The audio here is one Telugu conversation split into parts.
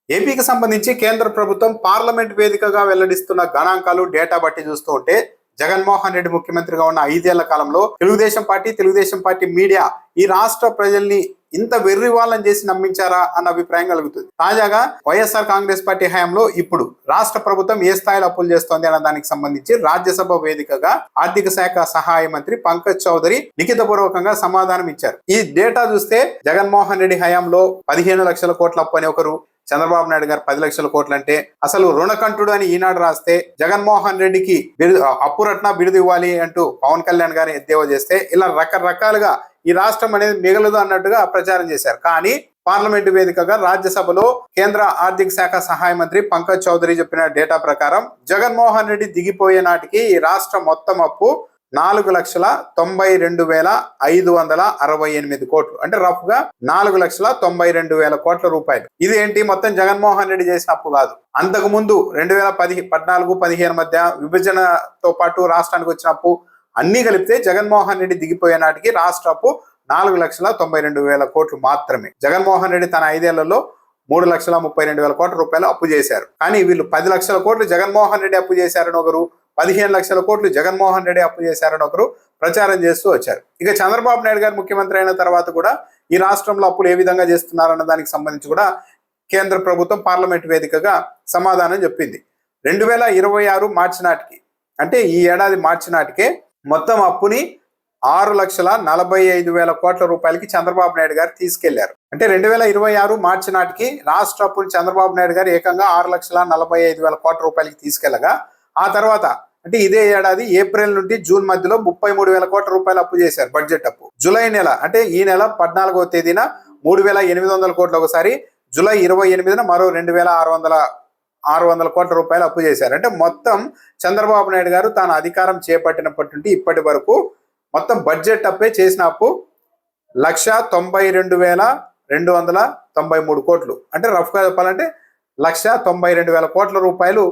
ఏపీకి సంబంధించి కేంద్ర ప్రభుత్వం పార్లమెంట్ వేదికగా వెల్లడిస్తున్న గణాంకాలు డేటా బట్టి చూస్తూ ఉంటే జగన్మోహన్ రెడ్డి ముఖ్యమంత్రిగా ఉన్న 5 ఏళ్ల కాలంలో తెలుగుదేశం పార్టీ మీడియా ఈ రాష్ట్ర ప్రజల్ని ఇంత వెర్రివాళ్ళని చేసి నమ్మించారా అన్న అభిప్రాయం కలుగుతుంది. తాజాగా వైఎస్ఆర్ కాంగ్రెస్ పార్టీ హయాంలో ఇప్పుడు రాష్ట్ర ప్రభుత్వం ఏ స్థాయిలో అప్పులు చేస్తోంది అన్న దానికి సంబంధించి రాజ్యసభ వేదికగా ఆర్థిక శాఖ సహాయ మంత్రి పంకజ్ చౌదరి లిఖితపూర్వకంగా సమాధానం ఇచ్చారు. ఈ డేటా చూస్తే జగన్మోహన్ రెడ్డి హయాంలో 15 లక్షల కోట్ల అప్పు అని ఒకరు, చంద్రబాబు నాయుడు గారు 10 లక్షల కోట్లు అంటే అసలు రుణకంఠుడు అని ఈనాడు రాస్తే, జగన్మోహన్ రెడ్డికి అప్పు రట్న బిరుదు ఇవ్వాలి అంటూ పవన్ కళ్యాణ్ గారిని ఎద్దేవా చేస్తే, ఇలా రకరకాలుగా ఈ రాష్ట్రం అనేది మిగలదు అన్నట్టుగా ప్రచారం చేశారు. కానీ పార్లమెంటు వేదికగా రాజ్యసభలో కేంద్ర ఆర్థిక శాఖ సహాయ మంత్రి పంకజ్ చౌదరి చెప్పిన డేటా ప్రకారం జగన్మోహన్ రెడ్డి దిగిపోయే నాటికి ఈ రాష్ట్ర మొత్తం అప్పు 4,92,568 కోట్లు, అంటే రఫ్ గా 4,92,000 కోట్ల రూపాయలు. ఇది ఏంటి, మొత్తం జగన్మోహన్ రెడ్డి చేసిన అప్పు కాదు. అంతకు ముందు 2014-15 మధ్య విభజనతో పాటు రాష్ట్రానికి వచ్చిన అప్పు అన్ని కలిపితే జగన్మోహన్ రెడ్డి దిగిపోయే నాటికి రాష్ట్ర అప్పు 4,92,000 కోట్లు మాత్రమే. జగన్మోహన్ రెడ్డి తన 5 ఏళ్లలో 3,32,000 కోట్ల రూపాయలు అప్పు చేశారు. కానీ వీళ్ళు 10 లక్షల కోట్లు జగన్మోహన్ రెడ్డి అప్పు చేశారని ఒకరు, 15 లక్షల కోట్లు జగన్మోహన్ రెడ్డి అప్పు చేశారని ఒకరు ప్రచారం చేస్తూ వచ్చారు. ఇక చంద్రబాబు నాయుడు గారు ముఖ్యమంత్రి అయిన తర్వాత కూడా ఈ రాష్ట్రంలో అప్పులు ఏ విధంగా చేస్తున్నారన్న దానికి సంబంధించి కూడా కేంద్ర ప్రభుత్వం పార్లమెంట్ వేదికగా సమాధానం చెప్పింది. 2026 మార్చి నాటికి, అంటే ఈ ఏడాది మార్చి నాటికే మొత్తం అప్పుని 6,45,000 కోట్ల రూపాయలకి చంద్రబాబు నాయుడు గారు తీసుకెళ్లారు. అంటే 2026 మార్చి నాటికి రాష్ట్ర అప్పుని చంద్రబాబు నాయుడు గారు ఏకంగా 6,45,000 కోట్ల రూపాయలకి తీసుకెళ్లగా, ఆ తర్వాత అంటే ఇదే ఏడాది ఏప్రిల్ నుండి జూన్ మధ్యలో 33,000 కోట్ల రూపాయలు అప్పు చేశారు, బడ్జెట్ అప్పు. జూలై నెల, అంటే ఈ నెల 14వ తేదీన 3,800 కోట్లు ఒకసారి, జూలై 28న మరో 2,600 కోట్ల రూపాయలు అప్పు చేశారు. అంటే మొత్తం చంద్రబాబు నాయుడు గారు తాను అధికారం చేపట్టినప్పటి నుండి ఇప్పటి వరకు మొత్తం బడ్జెట్ అప్పే చేసిన అప్పు 1,92,293 కోట్లు, అంటే రఫ్గా చెప్పాలంటే 1,92,000 కోట్ల రూపాయలు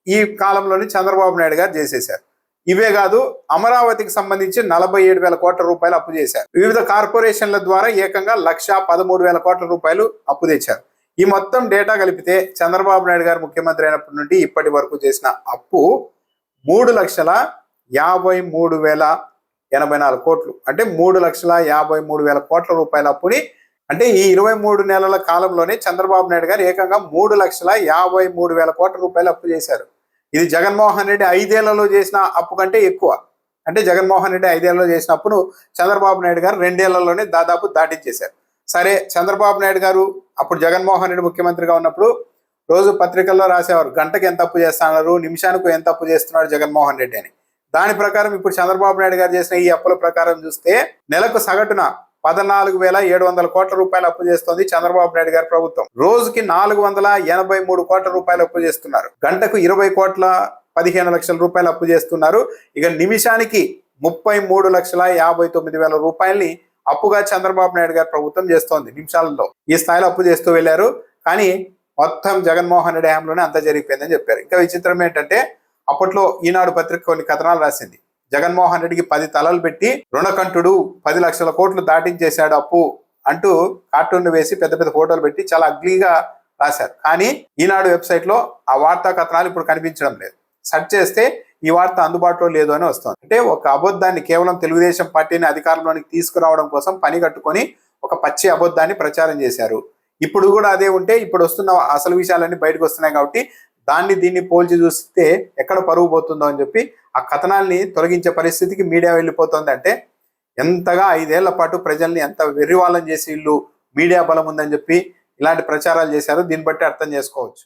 ఈ కాలంలోని చంద్రబాబు నాయుడు గారు చేసేశారు. ఇవే కాదు, అమరావతికి సంబంధించి 47,000 కోట్ల రూపాయలు అప్పు చేశారు. వివిధ కార్పొరేషన్ల ద్వారా ఏకంగా 1,13,000 కోట్ల రూపాయలు అప్పు తెచ్చారు. ఈ మొత్తం డేటా కలిపితే చంద్రబాబు నాయుడు గారు ముఖ్యమంత్రి అయినప్పటి నుండి ఇప్పటి వరకు చేసిన అప్పు 3,53,084 కోట్లు, అంటే 3,53,000 కోట్ల రూపాయల అప్పుని, అంటే ఈ 23 నెలల కాలంలోనే చంద్రబాబు నాయుడు గారు ఏకంగా 3,53,000 కోట్ల రూపాయలు అప్పు చేశారు. ఇది జగన్మోహన్ రెడ్డి 5 ఏళ్లలో చేసిన అప్పు కంటే ఎక్కువ. అంటే జగన్మోహన్ రెడ్డి 5 ఏళ్లలో చేసినప్పుడు చంద్రబాబు నాయుడు గారు 2 ఏళ్లలోనే దాదాపు దాటించేశారు. సరే, చంద్రబాబు నాయుడు గారు అప్పుడు జగన్మోహన్ రెడ్డి ముఖ్యమంత్రిగా ఉన్నప్పుడు రోజు పత్రికల్లో రాసేవారు, గంటకు ఎంత అప్పు చేస్తున్నారు, నిమిషానికి ఎంత అప్పు చేస్తున్నాడు జగన్మోహన్ రెడ్డి అని. దాని ప్రకారం ఇప్పుడు చంద్రబాబు నాయుడు గారు చేసిన ఈ అప్పుల ప్రకారం చూస్తే నెలకు సగటున 14,700 కోట్ల రూపాయలు అప్పు చేస్తోంది చంద్రబాబు నాయుడు గారి ప్రభుత్వం. రోజుకి 483 కోట్ల రూపాయలు అప్పు చేస్తున్నారు. గంటకు 20,15 లక్షల రూపాయలు అప్పు చేస్తున్నారు. ఇక నిమిషానికి 33,59,000 రూపాయల్ని అప్పుగా చంద్రబాబు నాయుడు గారి ప్రభుత్వం చేస్తోంది నిమిషాలలో. ఈ స్థాయిలో అప్పు చేస్తూ వెళ్ళారు. కానీ మొత్తం జగన్మోహన్ రెడ్డి హయాంలోనే అంతా జరిగిపోయిందని చెప్పారు. ఇంకా విచిత్రం ఏంటంటే, అప్పట్లో ఈనాడు పత్రిక కొన్ని కథనాలు రాసింది. జగన్మోహన్ రెడ్డికి 10 తలలు పెట్టి రుణకంఠుడు 10 లక్షల కోట్లు దాటించేశాడు అప్పు అంటూ కార్టూన్లు వేసి పెద్ద పెద్ద ఫోటోలు పెట్టి చాలా అగ్లీగా రాశారు. కానీ ఈనాడు వెబ్సైట్ లో ఆ వార్తా కథనాలు ఇప్పుడు కనిపించడం లేదు. సెర్చ్ చేస్తే ఈ వార్త అందుబాటులో లేదు అని వస్తుంది. అంటే ఒక అబద్ధాన్ని, కేవలం తెలుగుదేశం పార్టీని అధికారంలోనికి తీసుకురావడం కోసం పని కట్టుకొని ఒక పచ్చి అబద్ధాన్ని ప్రచారం చేశారు. ఇప్పుడు కూడా అదే ఉంటే ఇప్పుడు వస్తున్న అసలు విషయాలన్నీ బయటకు వస్తున్నాయి కాబట్టి దీన్ని పోల్చి చూస్తే ఎక్కడ పరుగు పోతుందో అని చెప్పి ఆ కథనాల్ని తొలగించే పరిస్థితికి మీడియా వెళ్ళిపోతుంది. అంటే ఎంతగా 5 ఏళ్ల పాటు ప్రజల్ని ఎంత వెర్రివాళ్ళం చేసి వీళ్ళు మీడియా బలం ఉందని చెప్పి ఇలాంటి ప్రచారాలు చేశారు. దీన్ని బట్టి అర్థం చేసుకోవచ్చు.